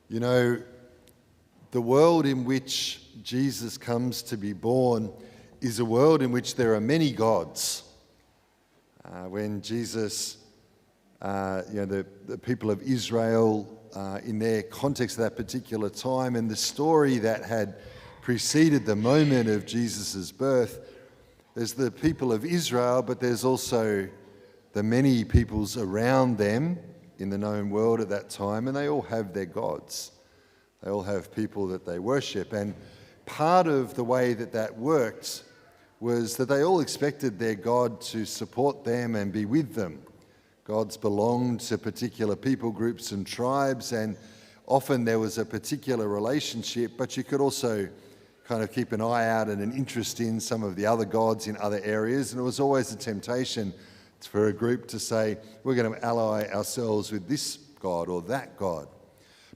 You know, the world in which Jesus comes to be born is a world in which there are many gods. When Jesus, the people of Israel, in their context of that particular time, and the story that had preceded the moment of Jesus' birth, there's the people of Israel, but there's also the many peoples around them in the known world at that time, and they all have their gods. They all have people that they worship. And part of the way that that worked was that they all expected their God to support them and be with them. Gods belonged to particular people groups and tribes, and often there was a particular relationship, but you could also kind of keep an eye out and an interest in some of the other gods in other areas. And it was always a temptation for a group to say, we're going to ally ourselves with this god or that god.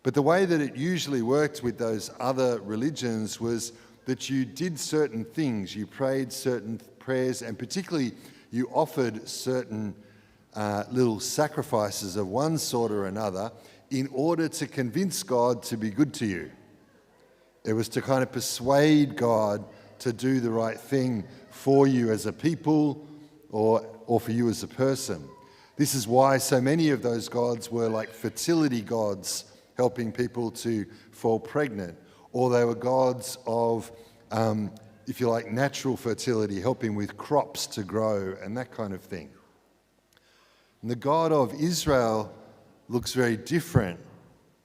But the way that it usually worked with those other religions was that you did certain things. You prayed certain prayers, and particularly you offered certain little sacrifices of one sort or another in order to convince God to be good to you. It was to kind of persuade God to do the right thing for you as a people or for you as a person. This is why so many of those gods were like fertility gods, helping people to fall pregnant, or they were gods of, if you like, natural fertility, helping with crops to grow and that kind of thing. And the God of Israel looks very different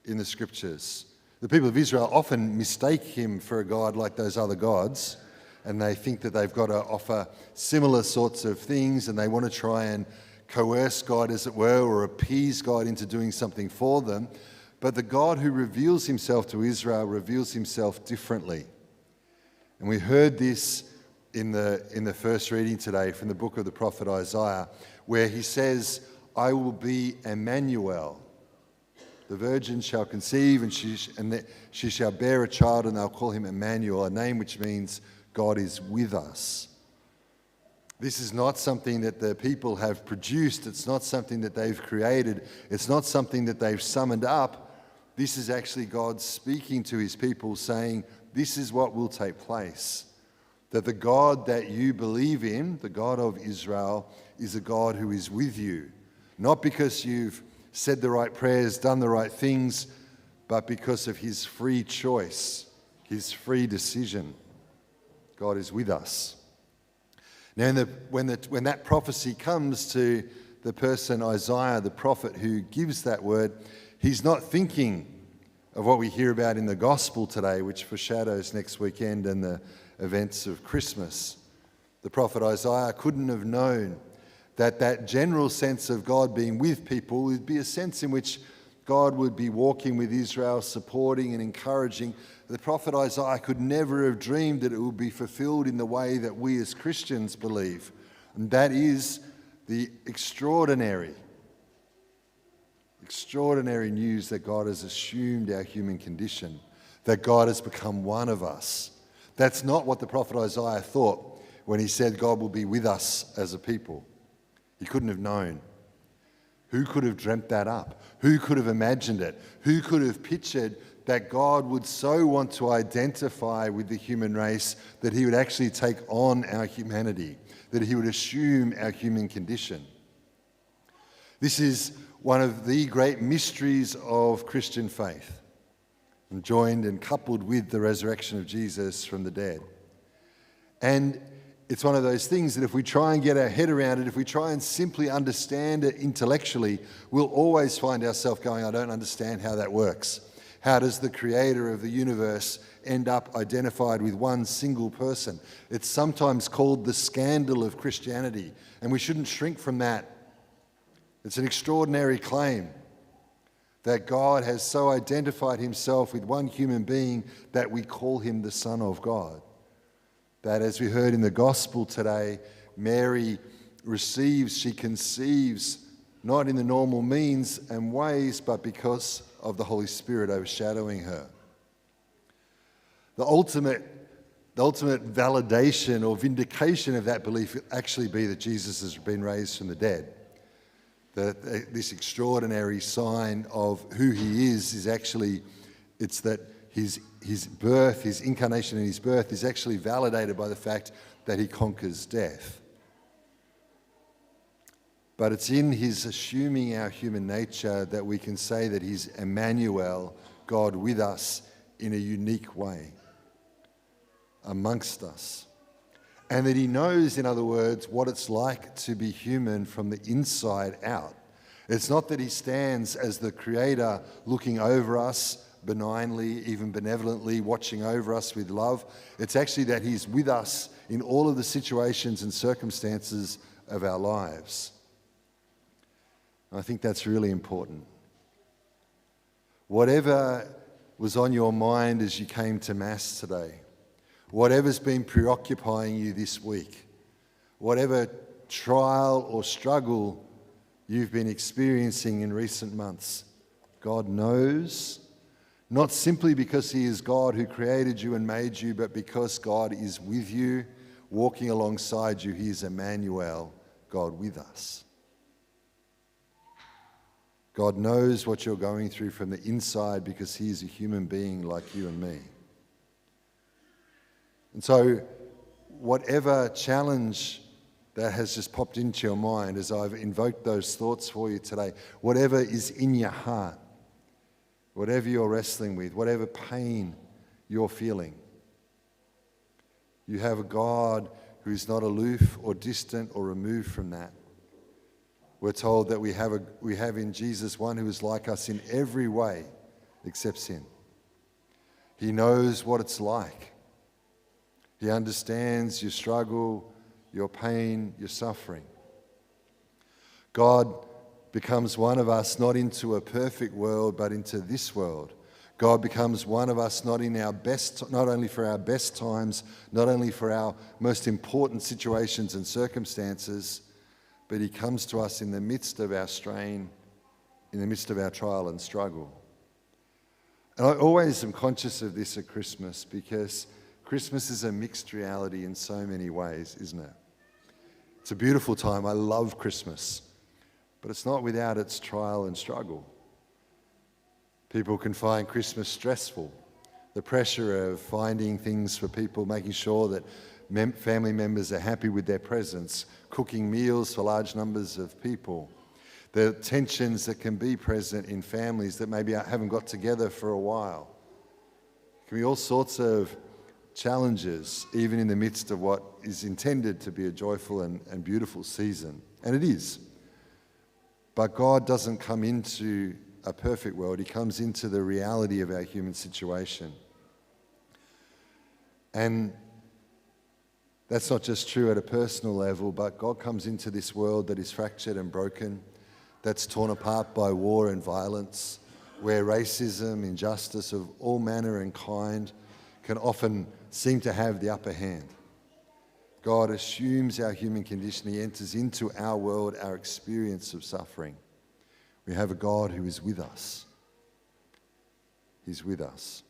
in the scriptures. The people of Israel often mistake him for a god like those other gods, and they think that they've got to offer similar sorts of things, and they want to try and coerce God, as it were, or appease God into doing something for them. But the God who reveals himself to Israel reveals himself differently. And we heard this in the first reading today from the book of the prophet Isaiah, where he says, I will be Emmanuel. The virgin shall conceive, and she shall bear a child, and they'll call him Emmanuel, a name which means God is with us. This is not something that the people have produced. It's not something that they've created. It's not something that they've summoned up. This is actually God speaking to his people, saying, this is what will take place. That the God that you believe in, the God of Israel, is a God who is with you. Not because you've said the right prayers, done the right things, but because of his free choice, his free decision. God is with us. Now, when that prophecy comes to the person Isaiah, the prophet who gives that word, he's not thinking of what we hear about in the gospel today, which foreshadows next weekend and the events of Christmas. The prophet Isaiah couldn't have known that general sense of God being with people would be a sense in which God would be walking with Israel, supporting and encouraging. The prophet Isaiah could never have dreamed that it would be fulfilled in the way that we as Christians believe. And that is the extraordinary news that God has assumed our human condition, that God has become one of us. That's not what the prophet Isaiah thought when he said God will be with us as a people. He couldn't have known. Who could have dreamt that up? Who could have imagined it? Who could have pictured that God would so want to identify with the human race that he would actually take on our humanity, that he would assume our human condition? This is one of the great mysteries of Christian faith, and joined and coupled with the resurrection of Jesus from the dead. And it's one of those things that if we try and get our head around it, if we try and simply understand it intellectually, we'll always find ourselves going, I don't understand how that works. How does the creator of the universe end up identified with one single person? It's sometimes called the scandal of Christianity, and we shouldn't shrink from that. It's an extraordinary claim that God has so identified himself with one human being that we call him the Son of God. That, as we heard in the gospel today, Mary she conceives not in the normal means and ways, but because of the Holy Spirit overshadowing her. The ultimate validation or vindication of that belief will actually be that Jesus has been raised from the dead. That this extraordinary sign of who he is actually It's that his birth, his incarnation and his birth is actually validated by the fact that he conquers death. But it's in his assuming our human nature that we can say that he's Emmanuel, God with us in a unique way, amongst us. And that he knows, in other words, what it's like to be human from the inside out. It's not that he stands as the creator looking over us benignly, even benevolently, watching over us with love. It's actually that he's with us in all of the situations and circumstances of our lives. I think that's really important. Whatever was on your mind as you came to Mass today, whatever's been preoccupying you this week, whatever trial or struggle you've been experiencing in recent months, God knows, not simply because he is God who created you and made you, but because God is with you, walking alongside you. He is Emmanuel, God with us. God knows what you're going through from the inside because he is a human being like you and me. And so whatever challenge that has just popped into your mind as I've invoked those thoughts for you today, whatever is in your heart, whatever you're wrestling with, whatever pain you're feeling, you have a God who is not aloof or distant or removed from that. We're told that we have in Jesus one who is like us in every way except sin. He knows what it's like. He understands your struggle, your pain, your suffering. God becomes one of us not into a perfect world, but into this world. God becomes one of us not only for our best times, not only for our most important situations and circumstances, but he comes to us in the midst of our strain, in the midst of our trial and struggle. And I always am conscious of this at Christmas because Christmas is a mixed reality in so many ways, isn't it? It's a beautiful time. I love Christmas, but it's not without its trial and struggle. People can find Christmas stressful. The pressure of finding things for people, making sure that family members are happy with their presents, cooking meals for large numbers of people. The tensions that can be present in families that maybe haven't got together for a while. There can be all sorts of challenges, even in the midst of what is intended to be a joyful and beautiful season. And it is. But God doesn't come into a perfect world. He comes into the reality of our human situation. And that's not just true at a personal level, but God comes into this world that is fractured and broken, that's torn apart by war and violence, where racism, injustice of all manner and kind can often seem to have the upper hand. God assumes our human condition. He enters into our world, our experience of suffering. We have a God who is with us. He's with us.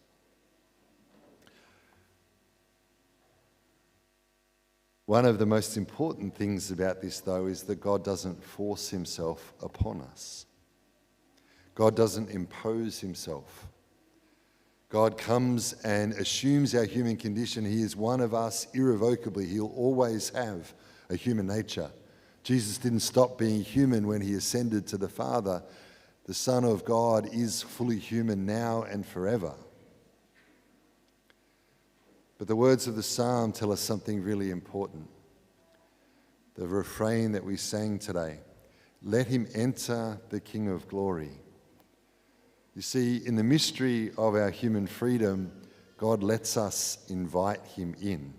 One of the most important things about this, though, is that God doesn't force himself upon us. God doesn't impose himself. God comes and assumes our human condition. He is one of us irrevocably. He'll always have a human nature. Jesus didn't stop being human when he ascended to the Father. The Son of God is fully human now and forever. But the words of the psalm tell us something really important. The refrain that we sang today, let him enter the King of glory. You see, in the mystery of our human freedom, God lets us invite him in.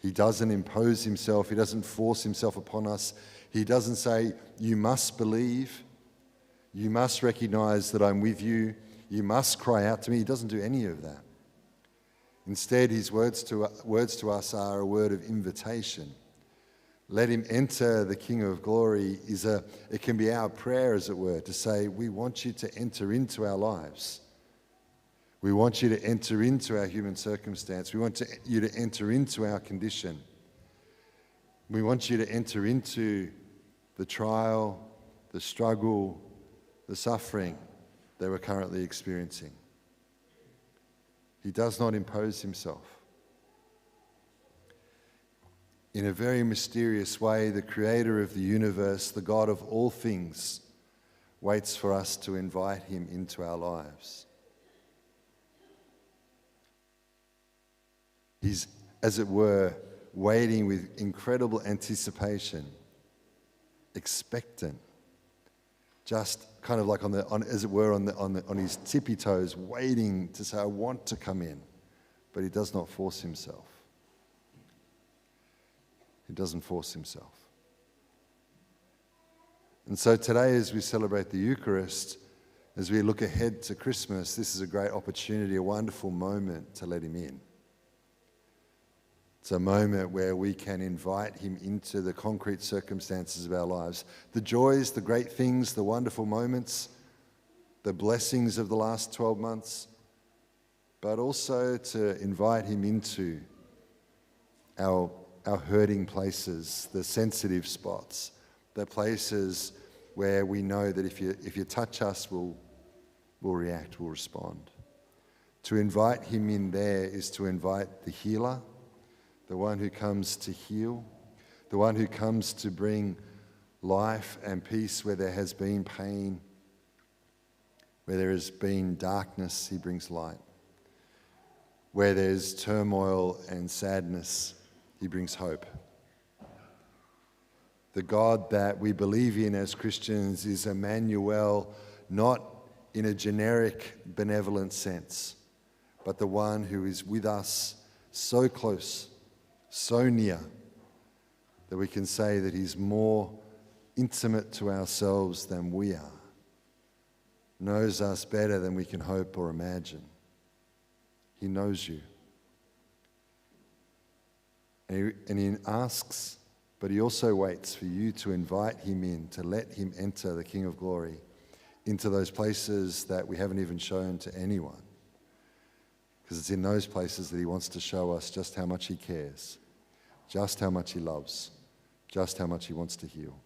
He doesn't impose himself. He doesn't force himself upon us. He doesn't say, you must believe. You must recognize that I'm with you. You must cry out to me. He doesn't do any of that. Instead, his words to us are a word of invitation. Let him enter the King of glory it can be our prayer, as it were, to say, we want you to enter into our lives. We want you to enter into our human circumstance. We want you to enter into our condition. We want you to enter into the trial, the struggle, the suffering that we're currently experiencing. He does not impose himself. In a very mysterious way, the creator of the universe, the God of all things, waits for us to invite him into our lives. He's, as it were, waiting with incredible anticipation, expectant, just kind of like on his tippy toes, waiting to say, I want to come in. But he does not force himself. He doesn't force himself. And so today, as we celebrate the Eucharist, as we look ahead to Christmas, this is a great opportunity, a wonderful moment to let him in. It's a moment where we can invite him into the concrete circumstances of our lives. The joys, the great things, the wonderful moments, the blessings of the last 12 months, but also to invite him into our hurting places, the sensitive spots, the places where we know that if you touch us, we'll react, we'll respond. To invite him in there is to invite the healer, the one who comes to heal, the one who comes to bring life and peace where there has been pain, where there has been darkness, he brings light. Where there's turmoil and sadness, he brings hope. The God that we believe in as Christians is Emmanuel, not in a generic benevolent sense, but the one who is with us so close, so near, that we can say that he's more intimate to ourselves than we are, knows us better than we can hope or imagine. He knows you. And he asks, but he also waits for you to invite him in, to let him enter, the King of Glory, into those places that we haven't even shown to anyone. Because it's in those places that he wants to show us just how much he cares, just how much he loves, just how much he wants to heal.